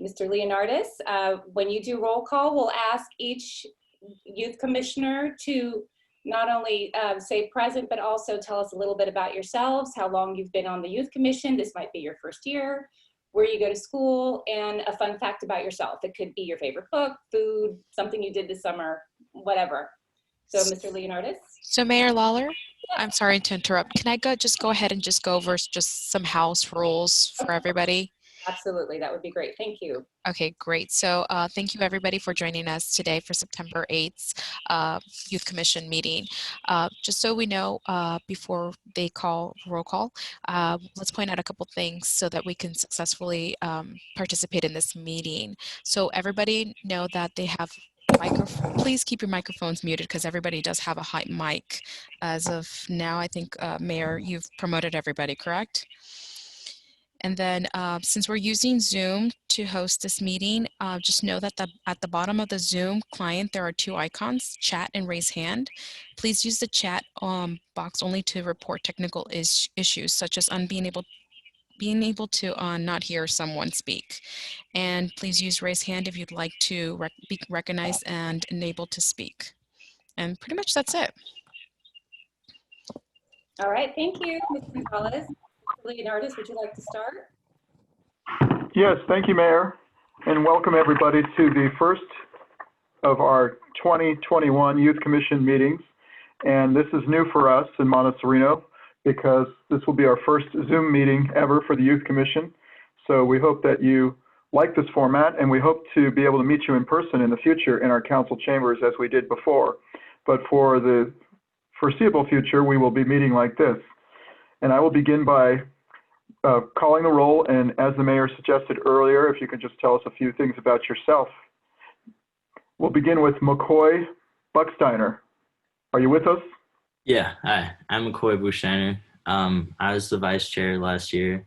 Mr. Leonardis, when you do roll call, we'll ask each youth commissioner to not only say present, but also tell us a little bit about yourselves, how long you've been on the youth commission. This might be your first year, where you go to school, and a fun fact about yourself. It could be your favorite book, food, something you did this summer, whatever. So Mr. Leonardis. So Mayor Lawler, I'm sorry to interrupt. Can I just go ahead and just go over just some house rules for everybody? Absolutely, that would be great. Thank you. Okay, great. So thank you everybody for joining us today for September 8th Youth Commission meeting. Just so we know, before they call roll call, let's point out a couple things so that we can successfully participate in this meeting. So everybody know that they have please keep your microphones muted because everybody does have a high mic. As of now, I think, Mayor, you've promoted everybody, correct? And then since we're using Zoom to host this meeting, just know that at the bottom of the Zoom client, there are two icons, chat and raise hand. Please use the chat box only to report technical issues such as being able to not hear someone speak. And please use raise hand if you'd like to be recognized and enabled to speak. And pretty much that's it. All right, thank you, Ms. Gonzalez. Leonardis, would you like to start? Yes, thank you, Mayor, and welcome everybody to the first of our 2021 Youth Commission meetings. And this is new for us in Monte Sereno because this will be our first Zoom meeting ever for the Youth Commission. So we hope that you like this format, and we hope to be able to meet you in person in the future in our council chambers as we did before. But for the foreseeable future, we will be meeting like this. And I will begin by calling the roll, and as the mayor suggested earlier, if you could just tell us a few things about yourself. We'll begin with McCoy Bucksteiner. Are you with us? Yeah, hi, I'm McCoy Buchsteiner. I was the vice chair last year.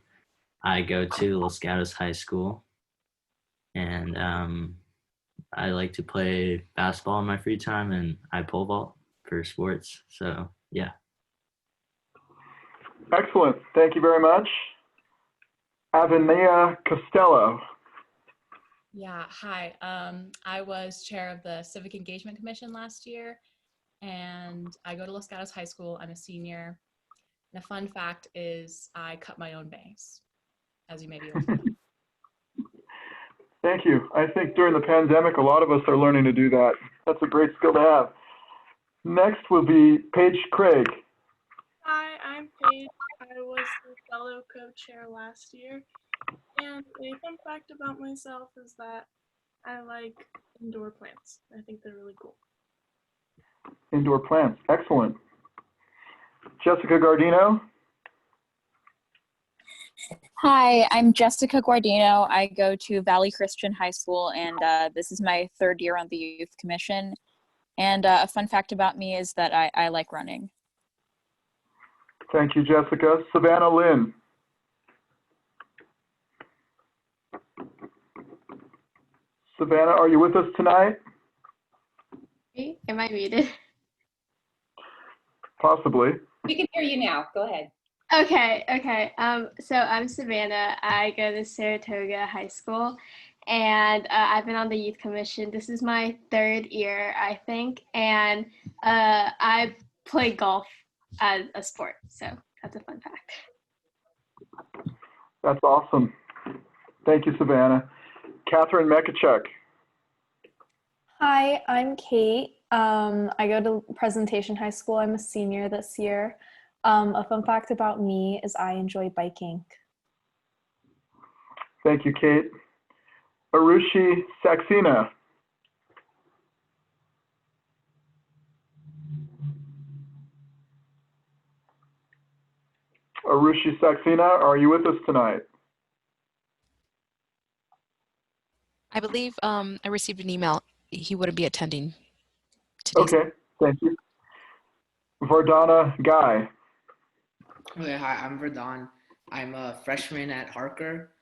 I go to Los Gatos High School, and I like to play basketball in my free time, and I pole vault for sports, so yeah. Excellent, thank you very much. Avenea Costello. Yeah, hi. I was chair of the Civic Engagement Commission last year, and I go to Los Gatos High School. I'm a senior. And a fun fact is I cut my own bangs, as you may be aware. Thank you. I think during the pandemic, a lot of us are learning to do that. That's a great skill to have. Next will be Paige Craig. Hi, I'm Paige. I was the fellow co-chair last year. And a fun fact about myself is that I like indoor plants. I think they're really cool. Indoor plants, excellent. Jessica Gardino. Hi, I'm Jessica Guardino. I go to Valley Christian High School, and this is my third year on the Youth Commission. And a fun fact about me is that I like running. Thank you, Jessica. Savannah Lynn. Savannah, are you with us tonight? Hey, am I muted? Possibly. We can hear you now. Go ahead. Okay. So I'm Savannah. I go to Saratoga High School, and I've been on the Youth Commission. This is my third year, I think, and I play golf as a sport, so that's a fun fact. That's awesome. Thank you, Savannah. Catherine Mekachuk. Hi, I'm Kate. I go to Presentation High School. I'm a senior this year. A fun fact about me is I enjoy biking. Thank you, Kate. Arushi Saxena. Arushi Saxena, are you with us tonight? I believe I received an email. He wouldn't be attending today. Okay, thank you. Vardana Guy. Okay, hi, I'm Verdon. I'm a freshman at Harker.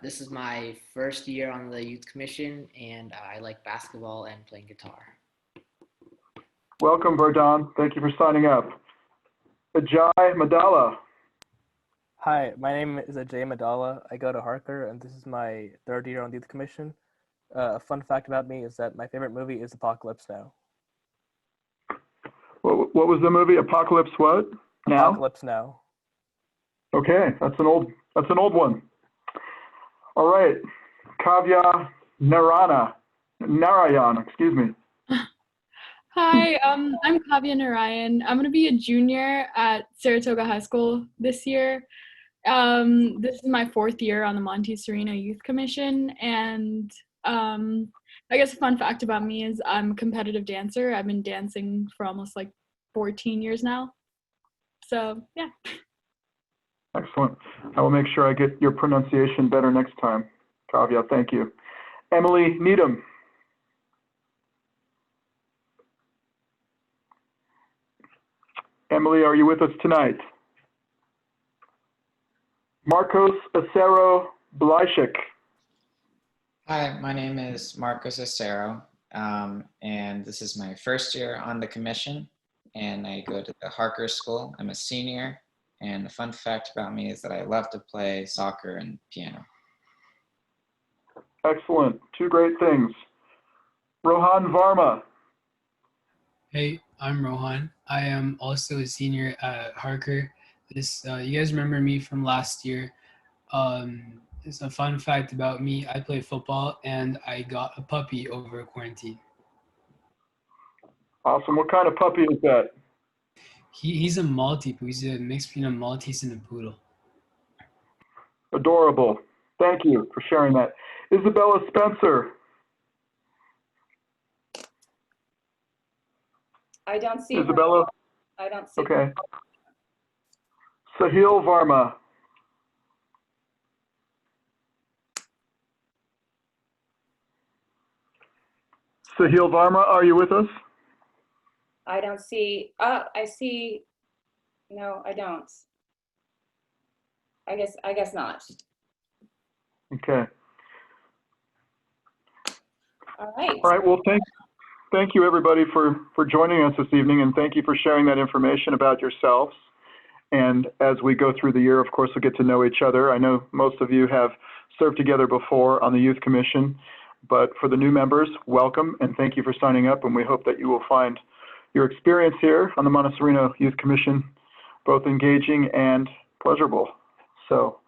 This is my first year on the Youth Commission, and I like basketball and playing guitar. Welcome, Verdon. Thank you for signing up. Ajay Madala. Hi, my name is Ajay Madala. I go to Harker, and this is my third year on the Youth Commission. A fun fact about me is that my favorite movie is Apocalypse Now. What was the movie? Apocalypse what? Now? Apocalypse Now. Okay, that's an old one. All right, Kavya Narayan, excuse me. Hi, I'm Kavya Narayan. I'm gonna be a junior at Saratoga High School this year. This is my 4th year on the Monte Sereno Youth Commission, and I guess a fun fact about me is I'm a competitive dancer. I've been dancing for almost like 14 years now. So yeah. Excellent. I will make sure I get your pronunciation better next time. Kavya, thank you. Emily Needham. Emily, are you with us tonight? Marcos Acero Blyshik. Hi, my name is Marcos Acero, and this is my first year on the commission, and I go to the Harker School. I'm a senior, and the fun fact about me is that I love to play soccer and piano. Excellent. Two great things. Rohan Varma. Hey, I'm Rohan. I am also a senior at Harker. You guys remember me from last year. It's a fun fact about me. I play football and I got a puppy over quarantine. Awesome. What kind of puppy is that? He's a Maltese. He's a mix between a Maltese and a poodle. Adorable. Thank you for sharing that. Isabella Spencer. I don't see Isabella? her. I don't see Okay. her. Sahil Varma. Sahil Varma, are you with us? I don't see, I see, no, I don't. I guess not. Okay. All right. All right. Well, thank you everybody for joining us this evening, and thank you for sharing that information about yourselves. And as we go through the year, of course, we'll get to know each other. I know most of you have served together before on the Youth Commission, but for the new members, welcome and thank you for signing up. And we hope that you will find your experience here on the Monte Sereno Youth Commission both engaging and pleasurable. So,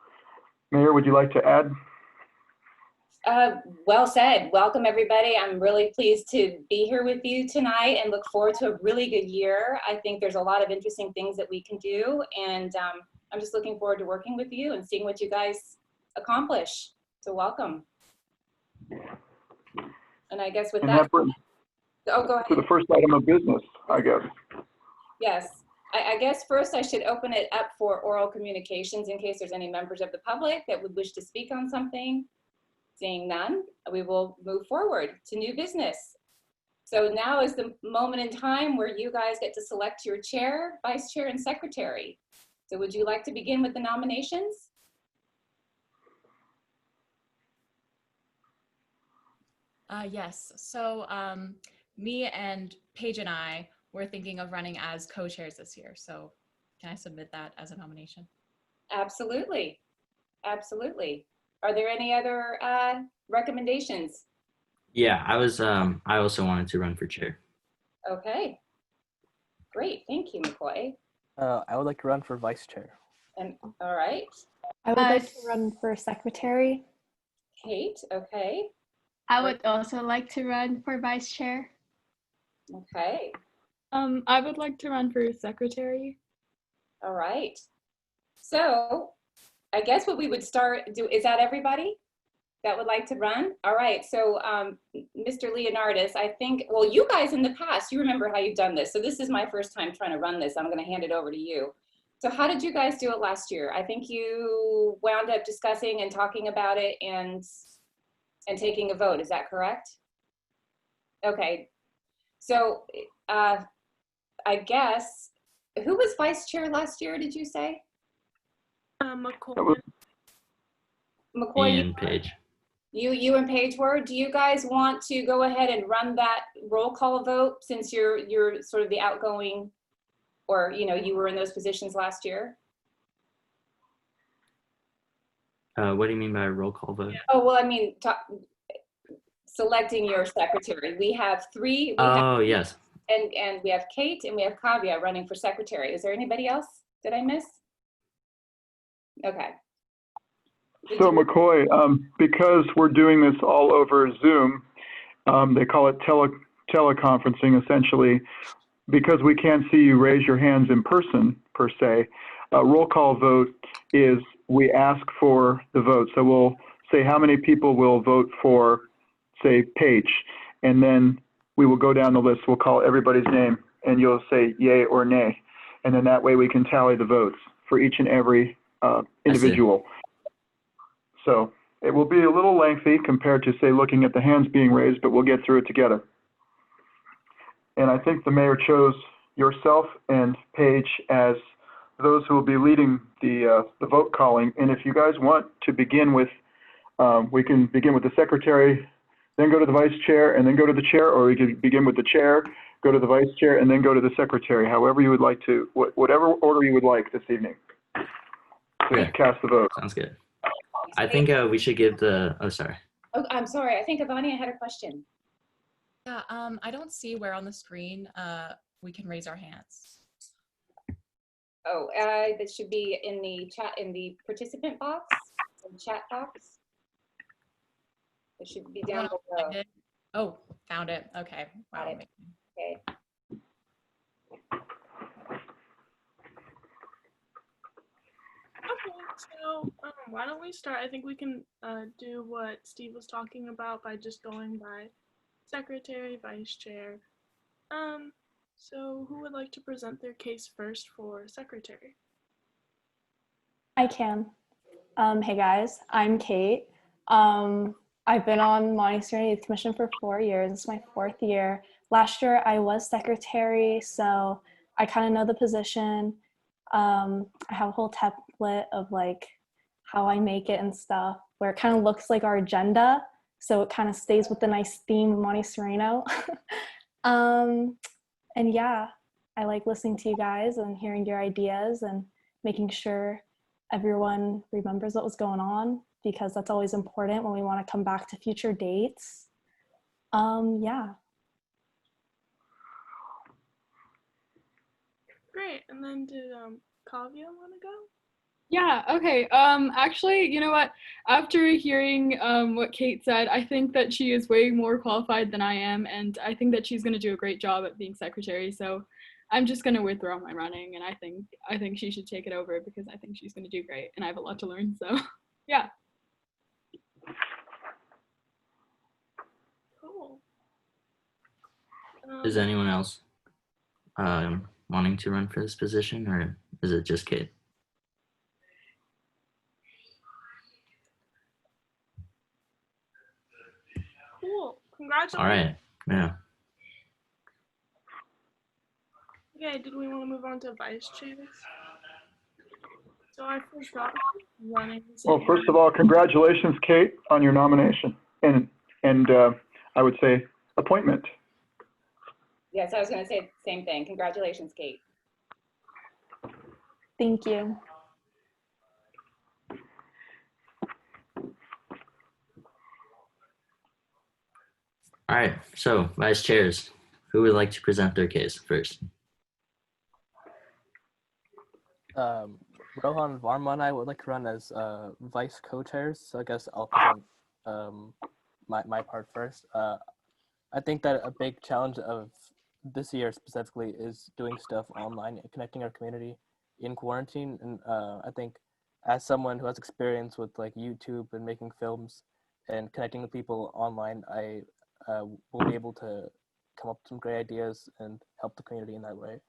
Mayor, would you like to add? Well said. Welcome, everybody. I'm really pleased to be here with you tonight and look forward to a really good year. I think there's a lot of interesting things that we can do, and I'm just looking forward to working with you and seeing what you guys accomplish. So welcome. And I guess with that, oh, go ahead. To the first item of business, I guess. Yes. I guess first I should open it up for oral communications in case there's any members of the public that would wish to speak on something. Seeing none, we will move forward to new business. So now is the moment in time where you guys get to select your chair, vice chair, and secretary. So would you like to begin with the nominations? Yes, so me and Paige and I were thinking of running as co-chairs this year. So can I submit that as a nomination? Absolutely, absolutely. Are there any other recommendations? Yeah, I also wanted to run for chair. Okay, great, thank you, McCoy. I would like to run for vice chair. And all right. I would like to run for secretary. Kate, okay. I would also like to run for vice chair. Okay. I would like to run for secretary. All right. So I guess what we would do, is that everybody that would like to run? All right, so Mr. Leonardis, I think, well, you guys in the past, you remember how you've done this. So this is my first time trying to run this. I'm gonna hand it over to you. So how did you guys do it last year? I think you wound up discussing and talking about it and taking a vote, is that correct? Okay, so I guess, who was vice chair last year, did you say? McCoy. McCoy, And Paige. You and Paige were. Do you guys want to go ahead and run that roll call vote since you're sort of the outgoing, or you were in those positions last year? What do you mean by a roll call vote? Oh, well, I mean, selecting your secretary. We have three. Oh, yes. And we have Kate and we have Kavya running for secretary. Is there anybody else that I missed? Okay. So McCoy, because we're doing this all over Zoom, they call it teleconferencing essentially, because we can't see you raise your hands in person per se. A roll call vote is we ask for the vote. So we'll say how many people will vote for, say, Paige, and then we will go down the list. We'll call everybody's name and you'll say yay or nay. And then that way we can tally the votes for each and every individual. So it will be a little lengthy compared to, say, looking at the hands being raised, but we'll get through it together. And I think the mayor chose yourself and Paige as those who will be leading the vote calling. And if you guys want to begin with, we can begin with the secretary, then go to the vice chair, and then go to the chair, or we could begin with the chair, go to the vice chair, and then go to the secretary, however you would like to, whatever order you would like this evening. Please cast the vote. Sounds good. I think we should give the, oh, sorry. Oh, I'm sorry. I think Ivania had a question. Yeah, I don't see where on the screen we can raise our hands. Oh, that should be in the chat, in the participant box, the chat box. It should be down below. Oh, found it. Okay. Wow. Got it. Okay. Okay, so why don't we start? I think we can do what Steve was talking about by just going by secretary, vice chair. So who would like to present their case first for secretary? I can. Hey guys, I'm Kate. I've been on Monte Sereno Youth Commission for 4 years. It's my 4th year. Last year I was secretary, so I kind of know the position. I have a whole template of like how I make it and stuff, where it kind of looks like our agenda, so it kind of stays with the nice theme of Monte Sereno. And yeah, I like listening to you guys and hearing your ideas and making sure everyone remembers what was going on, because that's always important when we want to come back to future dates. Yeah. Great, and then did Kavya want to go? Yeah, okay. Actually, you know what? After hearing what Kate said, I think that she is way more qualified than I am, and I think that she's going to do a great job at being secretary. So I'm just going to withdraw my running, and I think she should take it over because I think she's going to do great, and I have a lot to learn. So, yeah. Cool. Is anyone else wanting to run for this position, or is it just Kate? Cool. Congratulations. All right. Yeah. Okay, did we want to move on to vice chairs? So I forgot running. Well, first of all, congratulations, Kate, on your nomination and I would say appointment. Yes, I was going to say the same thing. Congratulations, Kate. Thank you. All right. So, vice chairs, who would like to present their case first? Rohan, Varma, and I would like to run as vice co-chairs. So I guess I'll present my part first. I think that a big challenge of this year specifically is doing stuff online and connecting our community in quarantine. And I think as someone who has experience with like YouTube and making films and connecting with people online, I will be able to come up with some great ideas and help the community in that way.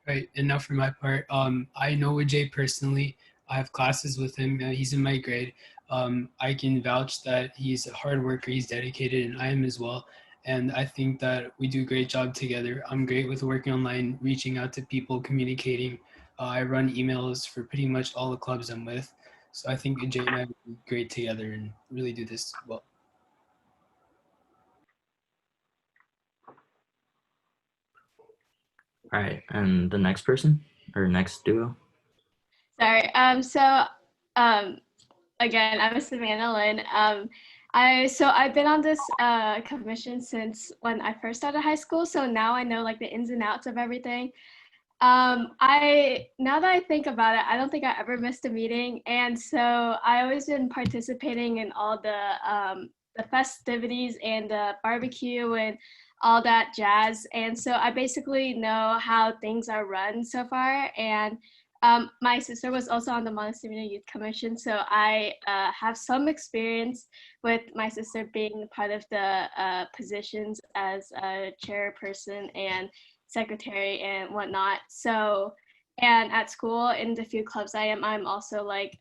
Right, and now for my part, I know Ajay personally. I have classes with him. He's in my grade. I can vouch that he's a hard worker, he's dedicated, and I am as well. And I think that we do a great job together. I'm great with working online, reaching out to people, communicating. I run emails for pretty much all the clubs I'm with. So I think Ajay and I would be great together and really do this well. All right, and the next person or next duo? Sorry. So Again, I'm Savannah Lynn. I've been on this commission since when I first started high school. So now I know like the ins and outs of everything. Now that I think about it, I don't think I ever missed a meeting, and so I always been participating in all the festivities and the barbecue and all that jazz. And so I basically know how things are run so far. And my sister was also on the Monte Sereno Youth Commission, so I have some experience with my sister being part of the positions as a chairperson and secretary and whatnot. So, and at school in the few clubs I'm also like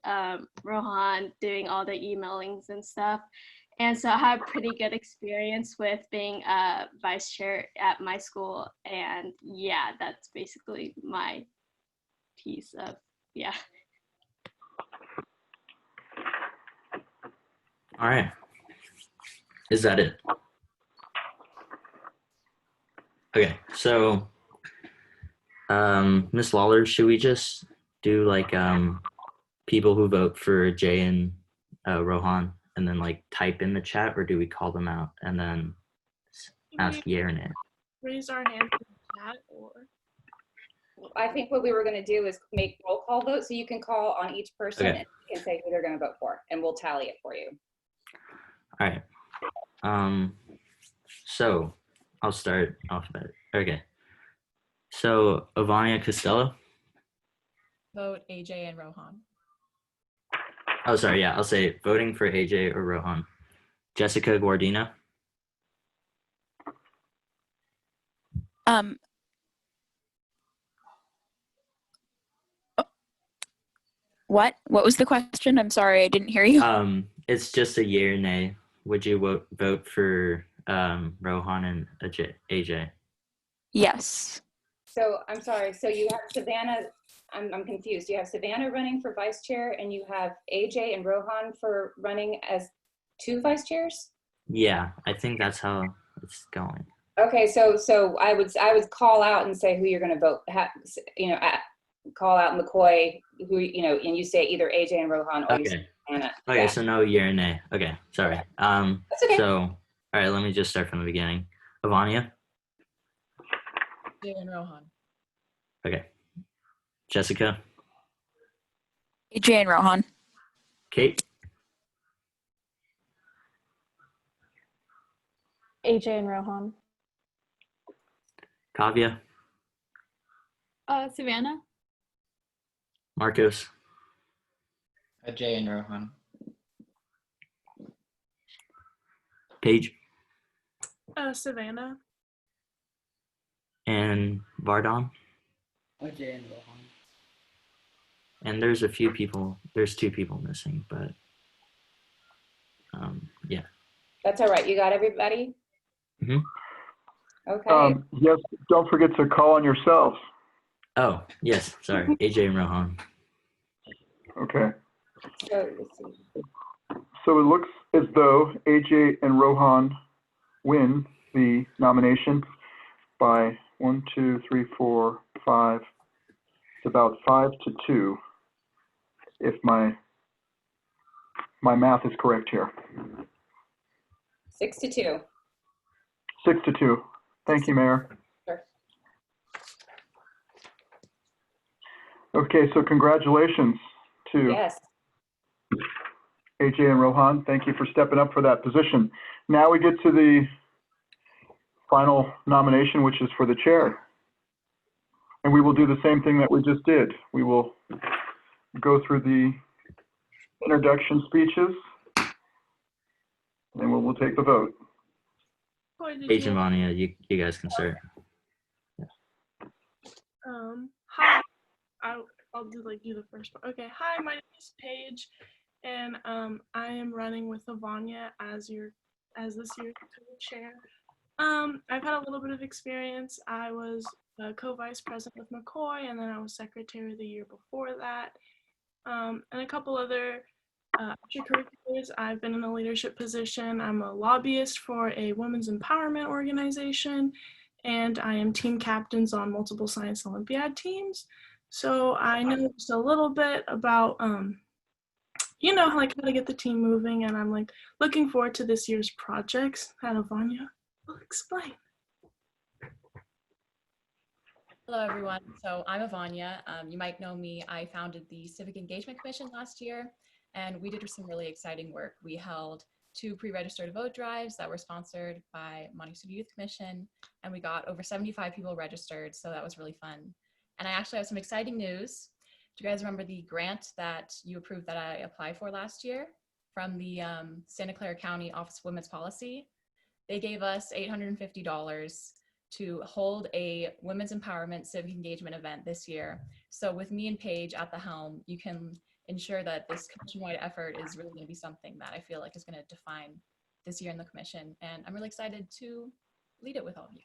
Rohan doing all the emailings and stuff. And so I have pretty good experience with being a vice chair at my school. And yeah, that's basically my piece of, yeah. All right. Is that it? Okay, so Ms. Lawler, should we just do like people who vote for Jay and Rohan and then like type in the chat, or do we call them out and then ask yeah or nay? Raise our hands in the chat, or I think what we were going to do is make roll call votes, so you can call on each person Okay. and say who they're going to vote for, and we'll tally it for you. All right. So I'll start alphabet. Okay. So Ivania Costello. Vote AJ and Rohan. Oh, sorry. Yeah, I'll say voting for AJ or Rohan. Jessica Guardino. What was the question? I'm sorry, I didn't hear you. It's just a yay or nay. Would you vote for Rohan and AJ? Yes. So I'm sorry. So you have Savannah. I'm confused. You have Savannah running for vice chair, and you have AJ and Rohan for running as 2 vice chairs. Yeah, I think that's how it's going. Okay, so I would call out and say who you're going to vote. Call out McCoy, who and you say either AJ and Rohan or you say Savannah. Okay, Yeah. so no yay or nay. Okay, sorry. That's okay. So all right, let me just start from the beginning. Ivania. Jay and Rohan. Okay. Jessica. AJ and Rohan. Kate. AJ and Rohan. Kavya. Savannah. Marcos. Jay and Rohan. Paige. Savannah. And Vardon. Jay and Rohan. And there's a few people, there's 2 people missing, but yeah. That's all right. You got everybody? Mm-hmm. Okay. Yes, don't forget to call on yourselves. Oh, yes, sorry. AJ and Rohan. Okay. So let's see. So it looks as though AJ and Rohan win the nomination by 1, 2, 3, 4, 5. It's about 5-2, if my math is correct here. 6-2. 6-2. Thank you, Mayor. Sure. Okay, so congratulations to Yes. AJ and Rohan. Thank you for stepping up for that position. Now we get to the final nomination, which is for the chair. And we will do the same thing that we just did. We will go through the introduction speeches, and we'll take the vote. Paige and Vania, you guys can start. Hi. I'll do the first part. Okay. Hi, my name is Paige, and I am running with Ivania as this year's co-chair. I've had a little bit of experience. I was co-vice president with McCoy, and then I was secretary the year before that. And a couple other extracurriculars. I've been in a leadership position. I'm a lobbyist for a women's empowerment organization, and I am team captains on multiple science Olympiad teams. So I know just a little bit about you know, like how to get the team moving, and I'm like looking forward to this year's projects. And Vanya will explain. Hello, everyone. So I'm Avanya. You might know me. I founded the Civic Engagement Commission last year, and we did some really exciting work. We held 2 pre-registered vote drives that were sponsored by Monte Sereno Youth Commission, and we got over 75 people registered, so that was really fun. And I actually have some exciting news. Do you guys remember the grant that you approved that I applied for last year from the Santa Clara County Office of Women's Policy? They gave us $850 to hold a women's empowerment civic engagement event this year. So with me and Paige at the helm, you can ensure that this commission-wide effort is really going to be something that I feel like is going to define this year in the commission. And I'm really excited to lead it with all of you.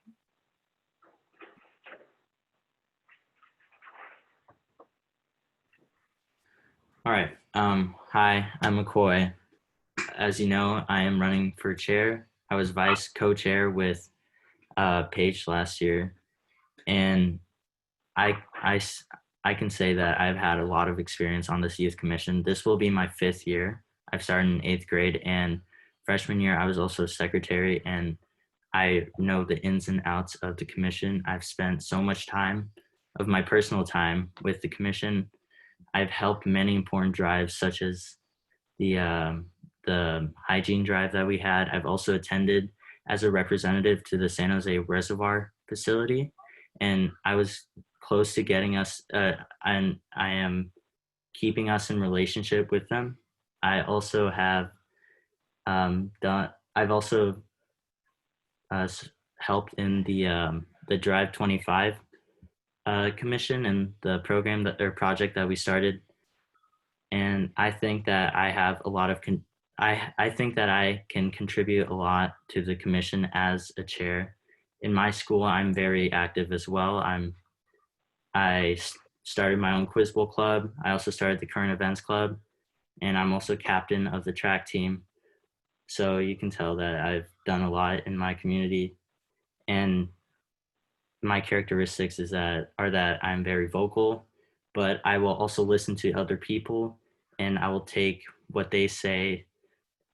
All right. Hi, I'm McCoy. As you know, I am running for chair. I was vice co-chair with Paige last year, and I can say that I've had a lot of experience on this youth commission. This will be my 5th year. I've started in 8th grade, and freshman year I was also secretary, and I know the ins and outs of the commission. I've spent so much time of my personal time with the commission. I've helped many important drives, such as the hygiene drive that we had. I've also attended as a representative to the San Jose Reservoir facility, and I was close to getting us, and I am keeping us in relationship with them. I also have I've also helped in the Drive 25 commission and the program or project that we started. And I think that I have a lot of, I think that I can contribute a lot to the commission as a chair. In my school, I'm very active as well. I started my own quiz bowl club. I also started the current events club, and I'm also captain of the track team. So you can tell that I've done a lot in my community, and my characteristics are that I'm very vocal, but I will also listen to other people, and I will take what they say,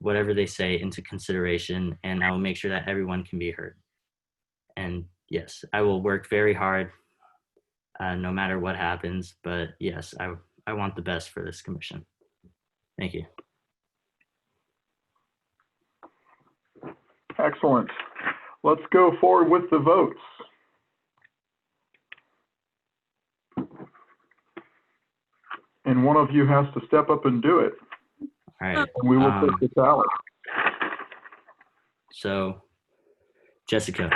whatever they say, into consideration, and I will make sure that everyone can be heard. And yes, I will work very hard no matter what happens, but yes, I want the best for this commission. Thank you. Excellent. Let's go forward with the votes. And one of you has to step up and do it. All right. And we will take the tally. So, Jessica.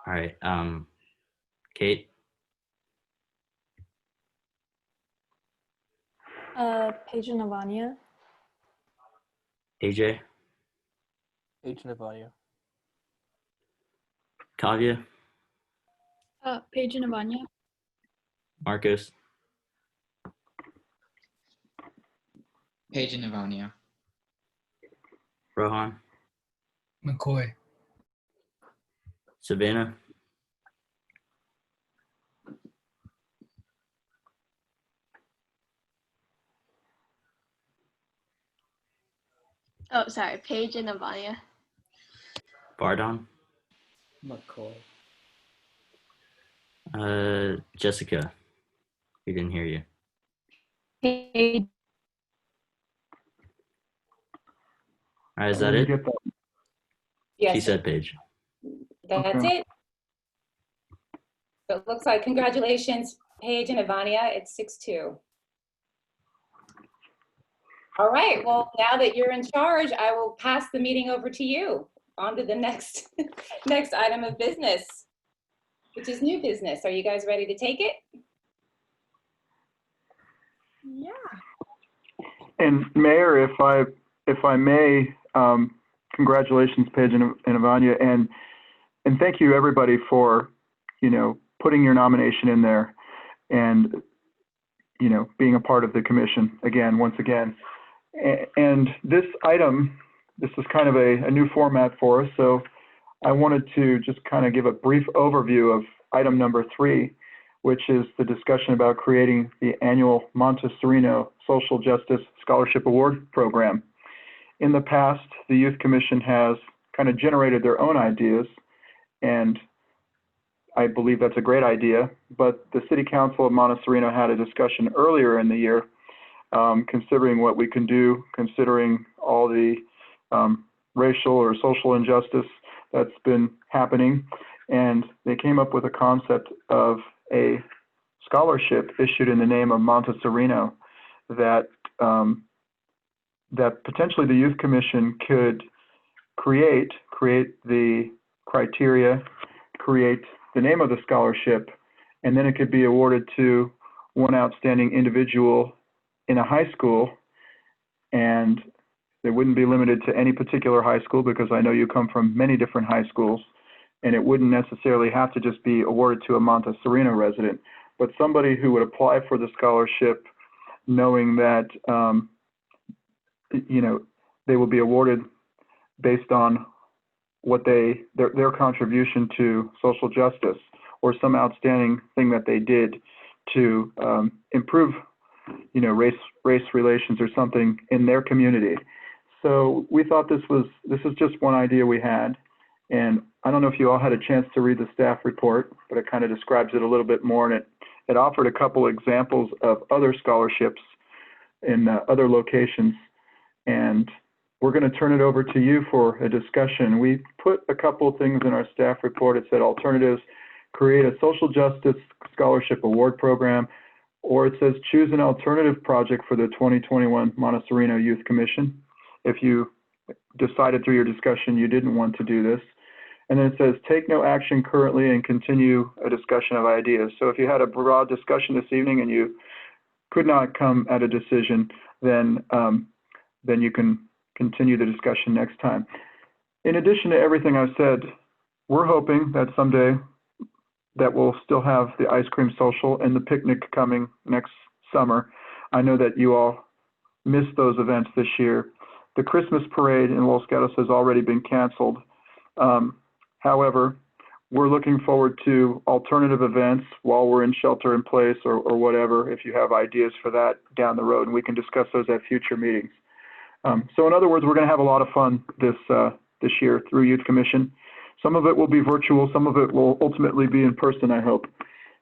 All right. Kate. Paige and Avanya. AJ. Paige and Avanya. Kavya. Paige and Avanya. Marcos. Paige and Avonia. Rohan. McCoy. Savannah. Oh, sorry, Paige and Avanya. Bardon. McCoy. Jessica. We didn't hear you. Paige. All right, is that it? Yes. She said Paige. That's Okay. it. So it looks like congratulations, Paige and Ivania. It's 6-2. All right. Well, now that you're in charge, I will pass the meeting over to you. On to the next next item of business, which is new business. Are you guys ready to take it? Yeah. And Mayor, if I may, congratulations, Paige and Ivania, and thank you everybody for, putting your nomination in there and, being a part of the commission again, once again. And this item, this is kind of a new format for us. So I wanted to just kind of give a brief overview of item number 3, which is the discussion about creating the annual Monte Sereno Social Justice Scholarship Award Program. In the past, the Youth Commission has kind of generated their own ideas, and I believe that's a great idea, but the City Council of Monte Sereno had a discussion earlier in the year, considering what we can do, considering all the racial or social injustice that's been happening, and they came up with a concept of a scholarship issued in the name of Monte Sereno that that potentially the Youth Commission could create the criteria, create the name of the scholarship, and then it could be awarded to one outstanding individual in a high school, and it wouldn't be limited to any particular high school, because I know you come from many different high schools, and it wouldn't necessarily have to just be awarded to a Monte Sereno resident, but somebody who would apply for the scholarship knowing that they will be awarded based on what their contribution to social justice or some outstanding thing that they did to improve race relations or something in their community. So we thought this is just one idea we had, and I don't know if you all had a chance to read the staff report, but it kind of describes it a little bit more, and it offered a couple examples of other scholarships in other locations, and we're going to turn it over to you for a discussion. We put a couple of things in our staff report. It said alternatives, create a social justice scholarship award program, or it says choose an alternative project for the 2021 Monte Sereno Youth Commission, if you decided through your discussion you didn't want to do this. And then it says take no action currently and continue a discussion of ideas. So if you had a broad discussion this evening and you could not come at a decision, then you can continue the discussion next time. In addition to everything I've said, we're hoping that someday that we'll still have the ice cream social and the picnic coming next summer. I know that you all missed those events this year. The Christmas parade in Los Gatos has already been canceled. However, we're looking forward to alternative events while we're in shelter in place or whatever, if you have ideas for that down the road, and we can discuss those at future meetings. So in other words, we're going to have a lot of fun this year through Youth Commission. Some of it will be virtual, some of it will ultimately be in person, I hope.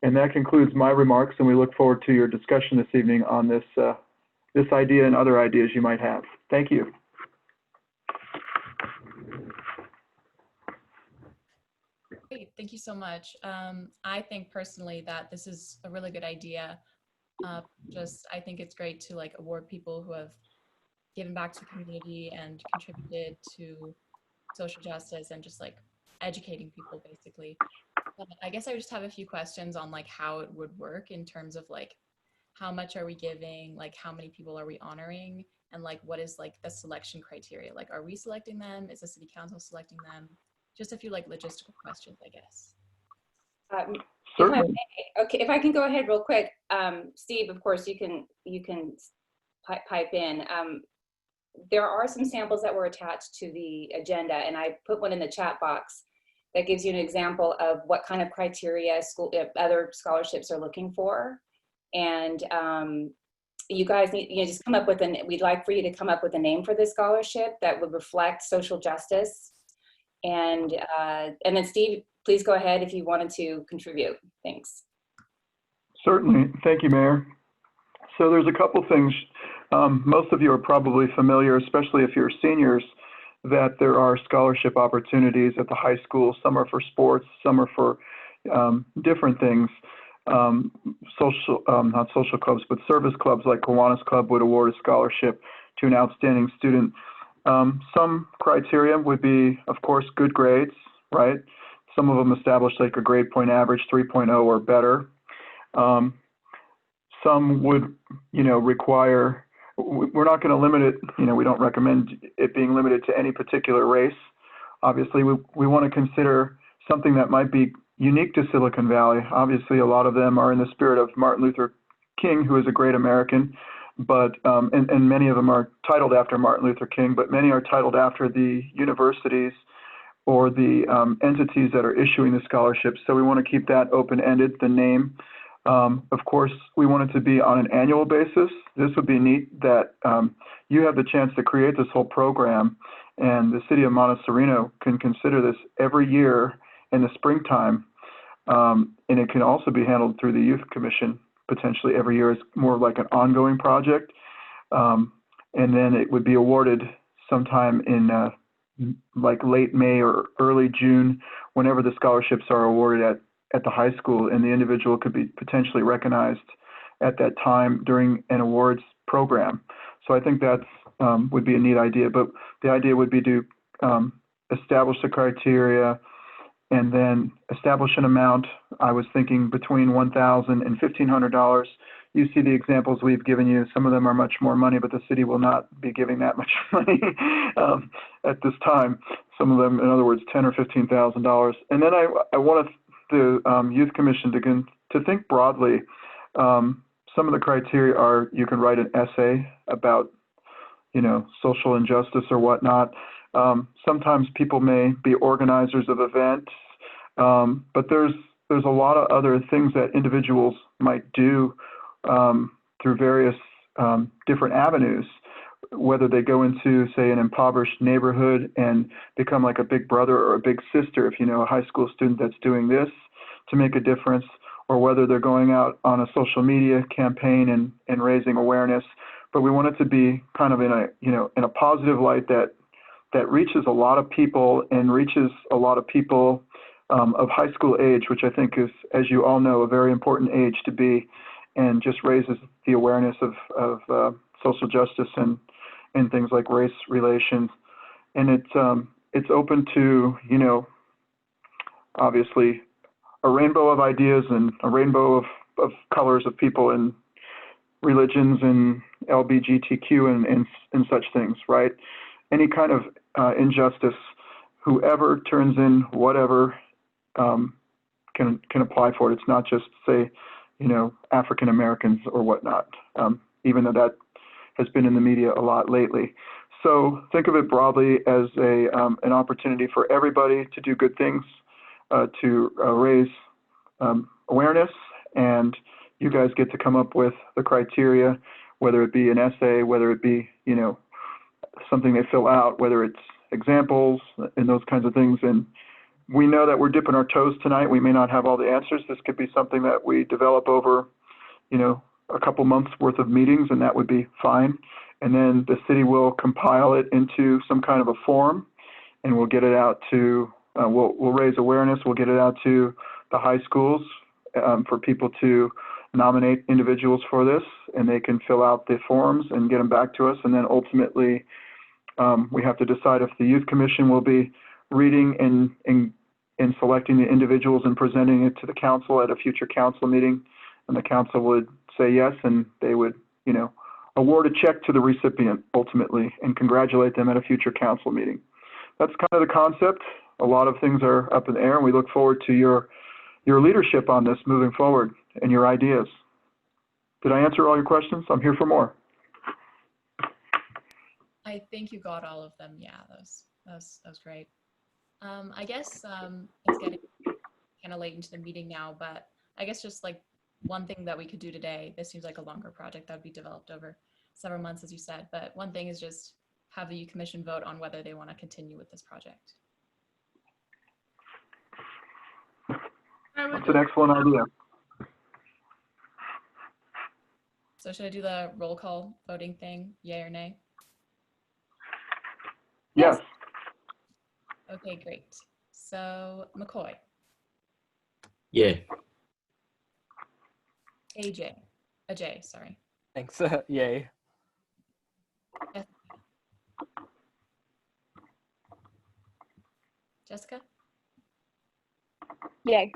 And that concludes my remarks, and we look forward to your discussion this evening on this idea and other ideas you might have. Thank you. Great, thank you so much. I think personally that this is a really good idea. I think it's great to award people who have given back to the community and contributed to social justice and just educating people basically. I guess I just have a few questions on how it would work in terms of how much are we giving, how many people are we honoring, and what is the selection criteria? Are we selecting them? Is the city council selecting them? Just a few logistical questions, I guess. If I can go ahead real quick, Steve, of course you can pipe in. There are some samples that were attached to the agenda, and I put one in the chat box that gives you an example of what kind of criteria other scholarships are looking for. And you guys need just come up with we'd like for you to come up with a name for this scholarship that would reflect social justice. And then Steve, please go ahead if you wanted to contribute. Thanks. Certainly. Thank you, Mayor. So there's a couple things. Most of you are probably familiar, especially if you're seniors, that there are scholarship opportunities at the high school. Some are for sports, some are for different things. Not social clubs, but service clubs like Kiwanis Club would award a scholarship to an outstanding student. Some criteria would be, of course, good grades, right? Some of them establish a grade point average, 3.0 or better. Some would, require, we're not going to limit it, we don't recommend it being limited to any particular race. Obviously, we want to consider something that might be unique to Silicon Valley. Obviously, a lot of them are in the spirit of Martin Luther King, who is a great American, but and many of them are titled after Martin Luther King, but many are titled after the universities or the entities that are issuing the scholarships. So we want to keep that open-ended, the name. Of course, we want it to be on an annual basis. This would be neat that you have the chance to create this whole program, and the city of Monte Sereno can consider this every year in the springtime. And it can also be handled through the Youth Commission potentially every year as more like an ongoing project. And then it would be awarded sometime in like late May or early June, whenever the scholarships are awarded at the high school, and the individual could be potentially recognized at that time during an awards program. So I think that would be a neat idea, but the idea would be to establish the criteria and then establish an amount. I was thinking between $1,000 and $1,500. You see the examples we've given you. Some of them are much more money, but the city will not be giving that much money at this time. Some of them, in other words, $10,000 or $15,000. And then I want the Youth Commission to think broadly. Some of the criteria are you can write an essay about, social injustice or whatnot. Sometimes people may be organizers of events, but there's a lot of other things that individuals might do through various different avenues, whether they go into, say, an impoverished neighborhood and become like a big brother or a big sister, if you know a high school student that's doing this to make a difference, or whether they're going out on a social media campaign and raising awareness. But we want it to be kind of in a positive light that reaches a lot of people and reaches a lot of people of high school age, which I think is, as you all know, a very important age to be, and just raises the awareness of social justice and things like race relations. And it's open to, obviously a rainbow of ideas and a rainbow of colors of people and religions and LGBTQ and such things, right? Any kind of injustice, whoever turns in whatever can apply for it. It's not just, say, African Americans or whatnot, even though that has been in the media a lot lately. So think of it broadly as an opportunity for everybody to do good things, to raise awareness, and you guys get to come up with the criteria, whether it be an essay, whether it be, something they fill out, whether it's examples and those kinds of things. And we know that we're dipping our toes tonight. We may not have all the answers. This could be something that we develop over, a couple months worth of meetings, and that would be fine. And then the city will compile it into some kind of a form, and we'll get it out to, we'll raise awareness. We'll get it out to the high schools for people to nominate individuals for this, and they can fill out the forms and get them back to us. And then ultimately, we have to decide if the Youth Commission will be reading and selecting the individuals and presenting it to the council at a future council meeting. And the council would say yes, and they would, award a check to the recipient ultimately and congratulate them at a future council meeting. That's kind of the concept. A lot of things are up in the air, and we look forward to your leadership on this moving forward and your ideas. Did I answer all your questions? I'm here for more. I think you got all of them. Yeah, that was great. I guess it's getting kind of late into the meeting now, but I guess just like one thing that we could do today, this seems like a longer project that would be developed over several months, as you said, but one thing is just have the Youth Commission vote on whether they want to continue with this project. That's an excellent idea. So should I do the roll call voting thing, yay or nay? Yes. Okay, great. So McCoy. Yeah. Ajay, sorry. Thanks. Yay. Jessica? Yay.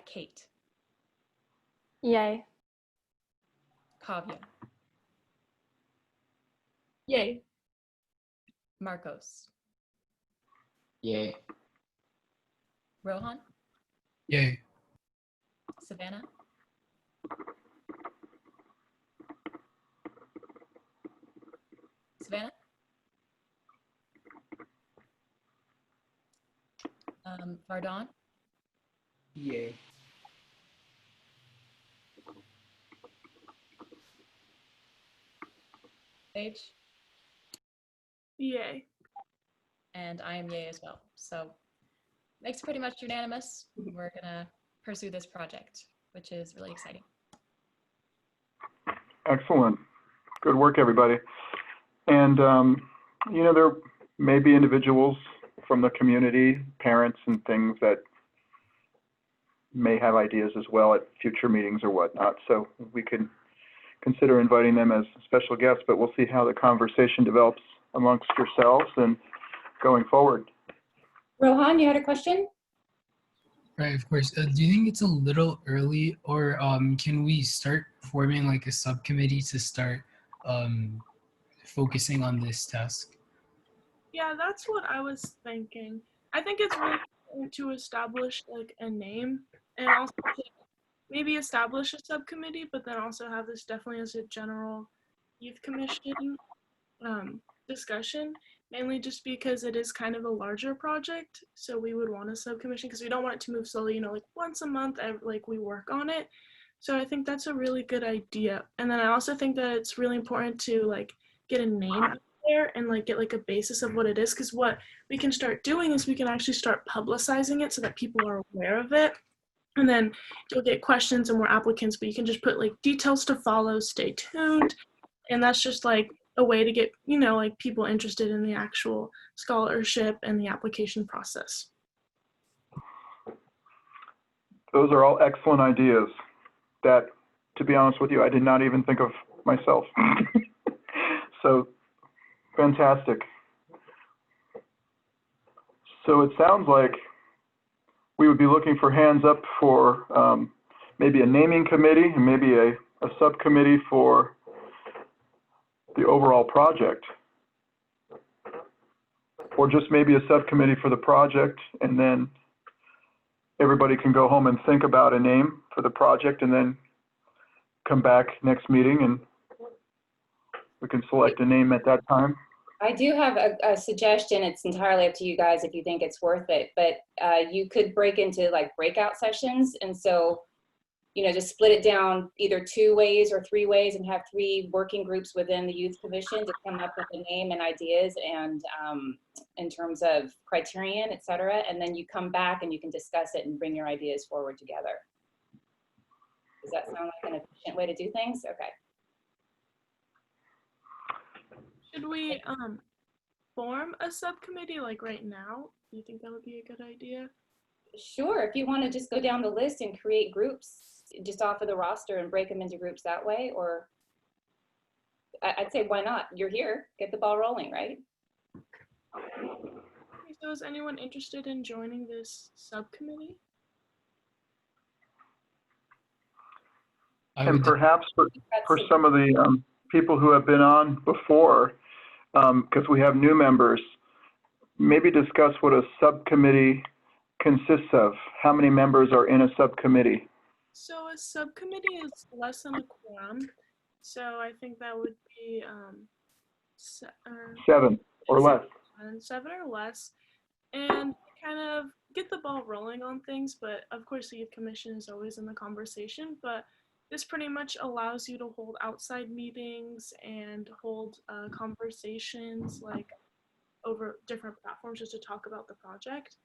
Kate. Yay. Kavya. Yay. Marcos. Yay. Rohan. Yay. Savannah. Savannah? Vardon, Yay. Paige, Yay. and I am yay as well. So makes it pretty much unanimous. We're gonna pursue this project, which is really exciting. Excellent. Good work, everybody. And, you know, there may be individuals from the community, parents and things that may have ideas as well at future meetings or whatnot. So we can consider inviting them as special guests, but we'll see how the conversation develops amongst yourselves and going forward. Rohan, you had a question? Right, of course. Do you think it's a little early, or can we start forming like a subcommittee to start focusing on this task? Yeah, that's what I was thinking. I think it's really important to establish like a name and also to maybe establish a subcommittee, but then also have this definitely as a general youth commission discussion, mainly just because it is kind of a larger project. So we would want a subcommission because we don't want it to move slowly, you know, like once a month, like we work on it. So I think that's a really good idea. And then I also think that it's really important to like get a name out there and like get like a basis of what it is, because what we can start doing is we can actually start publicizing it so that people are aware of it. And then you'll get questions and more applicants, but you can just put like details to follow, stay tuned. And that's just like a way to get, you know, like people interested in the actual scholarship and the application process. Those are all excellent ideas that, to be honest with you, I did not even think of myself. So fantastic. So it sounds like we would be looking for hands up for maybe a naming committee and maybe a subcommittee for the overall project, or just maybe a subcommittee for the project, and then everybody can go home and think about a name for the project and then come back next meeting and we can select a name at that time. I do have a suggestion. It's entirely up to you guys if you think it's worth it, but you could break into like breakout sessions. And so, you know, just split it down either 2 ways or 3 ways and have 3 working groups within the youth commission to come up with a name and ideas and in terms of criterion, et cetera. And then you come back and you can discuss it and bring your ideas forward together. Does that sound like an efficient way to do things? Okay. Should we form a subcommittee like right now? Do you think that would be a good idea? Sure, if you want to just go down the list and create groups just off of the roster and break them into groups that way, or I'd say why not? You're here, get the ball rolling, right? Okay, so is anyone interested in joining this subcommittee? And perhaps for some of the people who have been on before, because we have new members, maybe discuss what a subcommittee consists of. How many members are in a subcommittee? So a subcommittee is less than a quorum. So I think that would be 7 or less. 7 or less. And kind of get the ball rolling on things. But of course, the youth commission is always in the conversation. But this pretty much allows you to hold outside meetings and hold conversations like over different platforms just to talk about the project.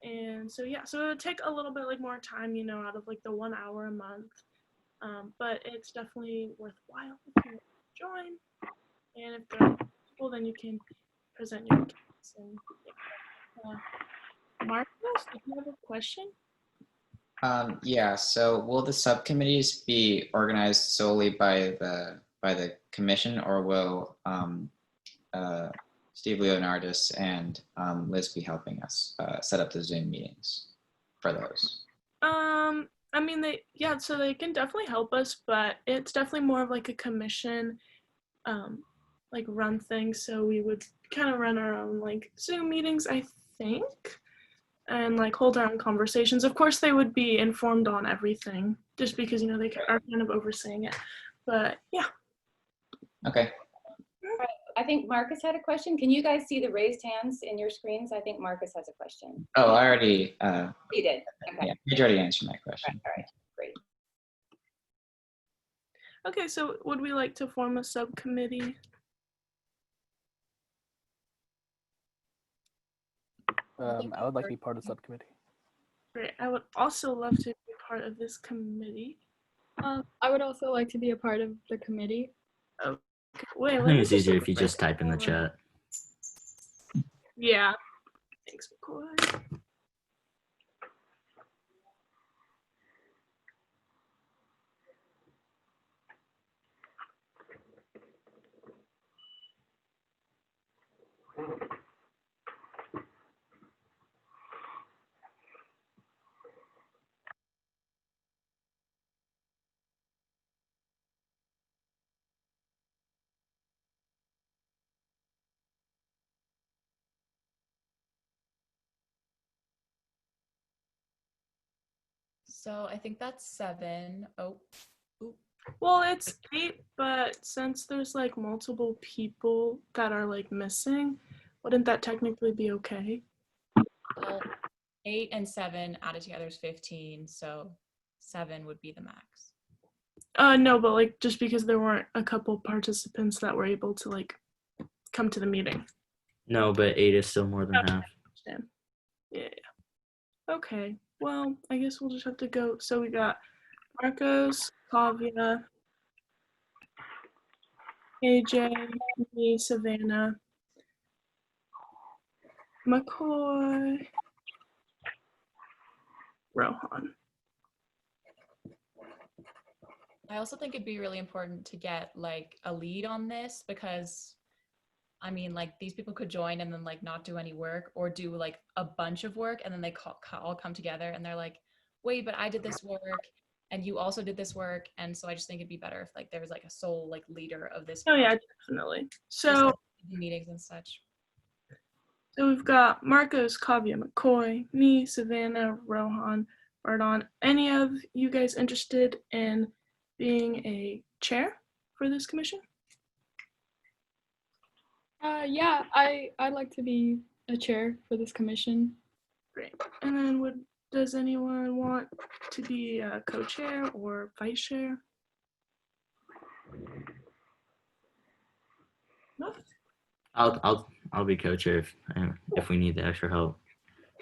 And so, yeah, so it would take a little bit like more time, you know, out of like the 1 hour a month. But it's definitely worthwhile if you join. And if there are people, then you can present your case. And yeah. Marcos, did you have a question? Yeah, so will the subcommittees be organized solely by the commission, or will Steve Leonardis and Liz be helping us set up the Zoom meetings for those? I mean, so they can definitely help us, but it's definitely more of like a commission, like run thing. So we would kind of run our own like Zoom meetings, I think, and like hold our own conversations. Of course, they would be informed on everything, just because, you know, they are kind of overseeing it. But yeah. Okay. I think Marcus had a question. Can you guys see the raised hands in your screens? I think Marcus has a question. Oh, I already, He did. Okay. yeah, you already answered my question. All right. Great. Okay, so would we like to form a subcommittee? I would like to be part of the subcommittee. Great. I would also love to be part of this committee. I would also like to be a part of the committee. Okay. Wait, I let think me it's easier if you just type in the chat. Yeah. Thanks, McCoy. So I think that's 7. Oh, ooh. Well, it's 8, but since there's like multiple people that are like missing, wouldn't that technically be okay? Well, 8 and 7 added together is 15, so 7 would be the max. No, but like just because there weren't a couple participants that were able to like come to the meeting. No, but 8 is still more than half. Yeah. Okay. Well, I guess we'll just have to go. So we got Marcos, Kavya, AJ, me, Savannah, McCoy, Rohan. I also think it'd be really important to get like a lead on this because I mean, like these people could join and then like not do any work or do like a bunch of work and then they all come together and they're like, wait, but I did this work and you also did this work. And so I just think it'd be better if like there was like a sole like leader of this. Oh yeah, project. definitely. Just, So like, meetings and such. So we've got Marcos, Kavya, McCoy, me, Savannah, Rohan, Bardon. Any of you guys interested in being a chair for this commission? Yeah, I'd like to be a chair for this commission. Great. And then does anyone want to be a co-chair or vice chair? No? I'll be co-chair if we need the extra help.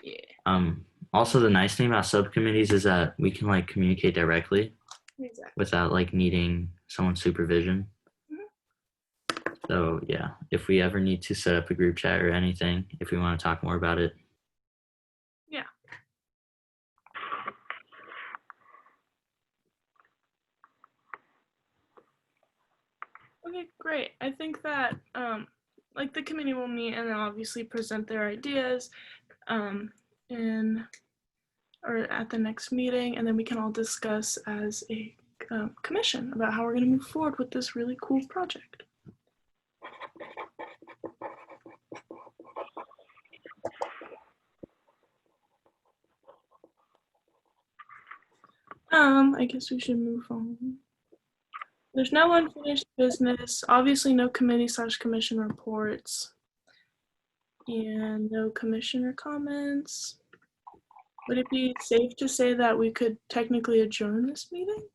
Yeah. Also, the nice thing about subcommittees is that we can like communicate directly Exactly. without like needing someone's supervision. So yeah, if we ever need to set up a group chat or anything, if we want to talk more about it. Yeah. Okay, great. I think that like the committee will meet and then obviously present their ideas or at the next meeting, and then we can all discuss as a commission about how we're going to move forward with this really cool project. I guess we should move on. There's no unfinished business, obviously no committee/commission reports, and no commissioner comments. Would it be safe to say that we could technically adjourn this meeting?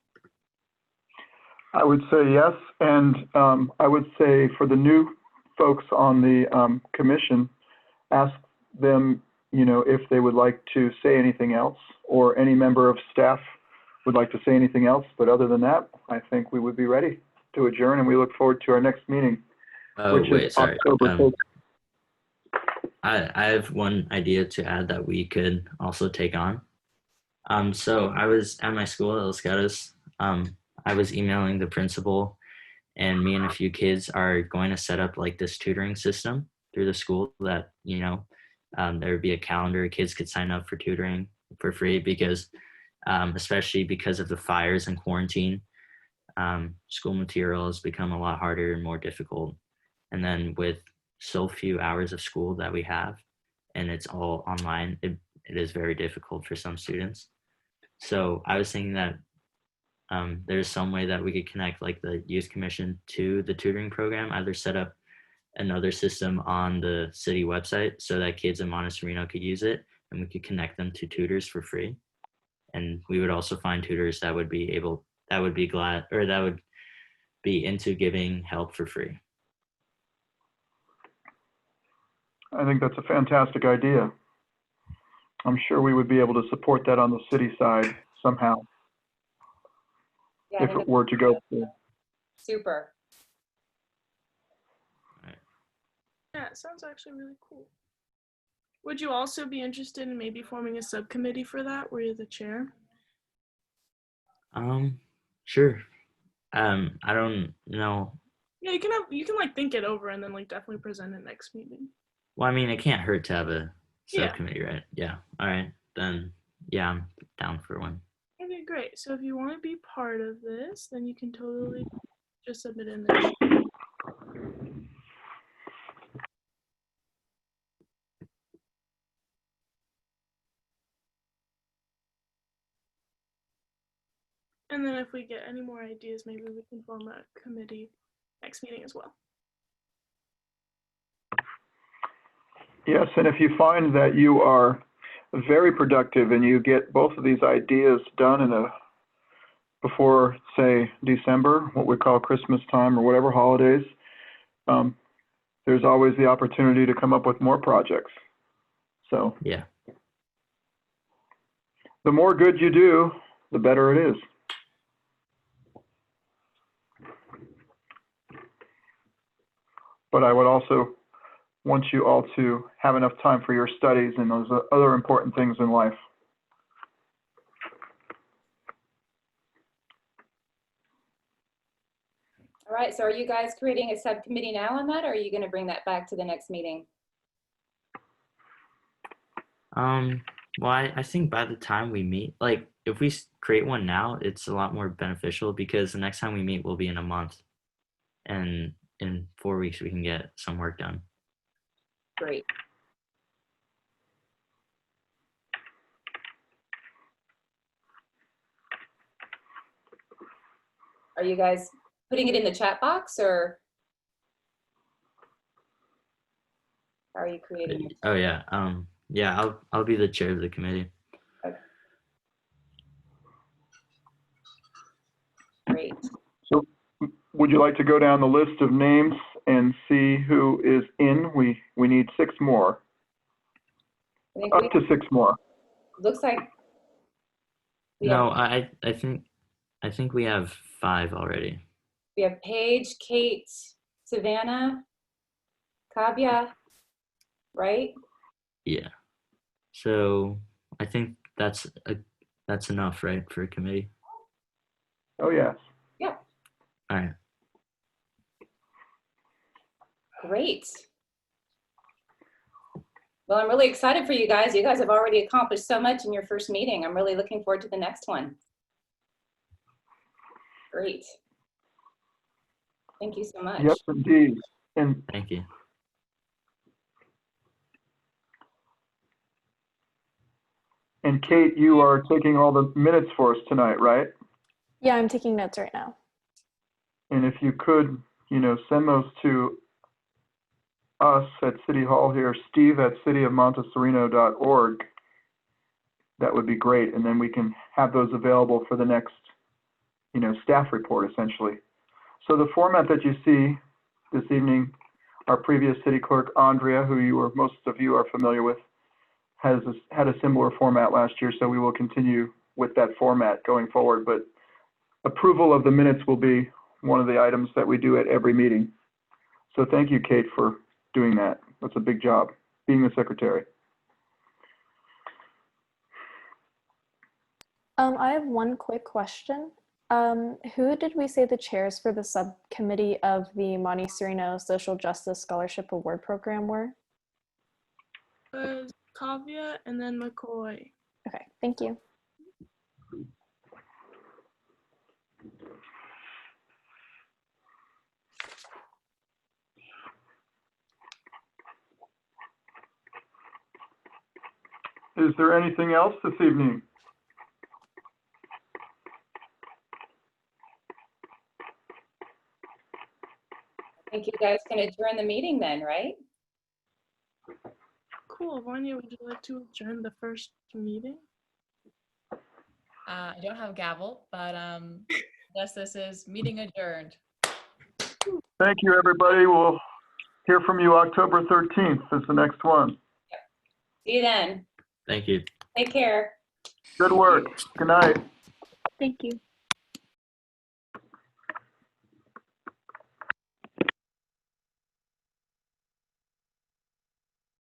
I would say yes, and I would say for the new folks on the commission, ask them, if they would like to say anything else, or any member of staff would like to say anything else. But other than that, I think we would be ready to adjourn, and we look forward to our next meeting, which is Sorry. October 8th. I have one idea to add that we could also take on. So I was at my school at Los Gatos. I was emailing the principal, and me and a few kids are going to set up like this tutoring system through the school that, there would be a calendar. Kids could sign up for tutoring for free because, especially because of the fires and quarantine, school material has become a lot harder and more difficult. And then with so few hours of school that we have, and it's all online, it is very difficult for some students. So I was thinking that there's some way that we could connect like the youth commission to the tutoring program, either set up another system on the city website so that kids in Monte Sereno could use it, and we could connect them to tutors for free. And we would also find tutors that would be glad, or that would be into giving help for free. I think that's a fantastic idea. I'm sure we would be able to support that on the city side somehow, Yeah, if it were to go through. super. Yeah, it sounds actually really cool. Would you also be interested in maybe forming a subcommittee for that where you're the chair? Sure. I don't know. Yeah, you can like think it over and then like definitely present it next meeting. Well, I mean, it can't hurt to have a Yeah. subcommittee, right? Yeah. All right. Then, yeah, I'm down for one. Okay, great. So if you want to be part of this, then you can totally just submit in there. And then if we get any more ideas, maybe we can form a committee next meeting as well. Yes, and if you find that you are very productive and you get both of these ideas done before, say, December, what we call Christmas time or whatever holidays, there's always the opportunity to come up with more projects. So yeah, the more good you do, the better it is. But I would also want you all to have enough time for your studies and those other important things in life. All right, so are you guys creating a subcommittee now on that, or are you going to bring that back to the next meeting? well, I think by the time we meet, like if we create one now, it's a lot more beneficial because the next time we meet will be in a month, and in 4 weeks we can get some work done. Great. Are you guys putting it in the chat box, or how are you creating it? Oh yeah, yeah, I'll be the chair of the committee. Okay. Great. So would you like to go down the list of names and see who is in? We need 6 more. Up to 6 more. Looks like No, I think we have 5 already. we have Paige, Kate, Savannah, Kavya, right? Yeah. So I think that's enough, right, for a committee? Oh yes. Yeah. All right. Great. Well, I'm really excited for you guys. You guys have already accomplished so much in your first meeting. I'm really looking forward to the next one. Great. Thank you so much. Yes, indeed. And thank you. And Kate, you are taking all the minutes for us tonight, right? Yeah, I'm taking notes right now. And if you could, send those to us at City Hall here, steve@cityofmontesereno.org. That would be great. And then we can have those available for the next, staff report, essentially. So the format that you see this evening, our previous city clerk, Andrea, who most of you are familiar with, had a similar format last year, so we will continue with that format going forward. But approval of the minutes will be one of the items that we do at every meeting. So thank you, Kate, for doing that. That's a big job, being the secretary. I have one quick question. Who did we say the chairs for the subcommittee of the Monte Sereno Social Justice Scholarship Award Program were? Kavya and then McCoy. Okay, thank you. Is there anything else this evening? think you guys can adjourn the meeting then, right? Cool. Vanya, would you like to adjourn the first meeting? I don't have a gavel, but I guess this is meeting adjourned. Thank you, everybody. We'll hear from you October 13th is the next one. See you then. Thank you. Take care. Good work. Good night. Thank you.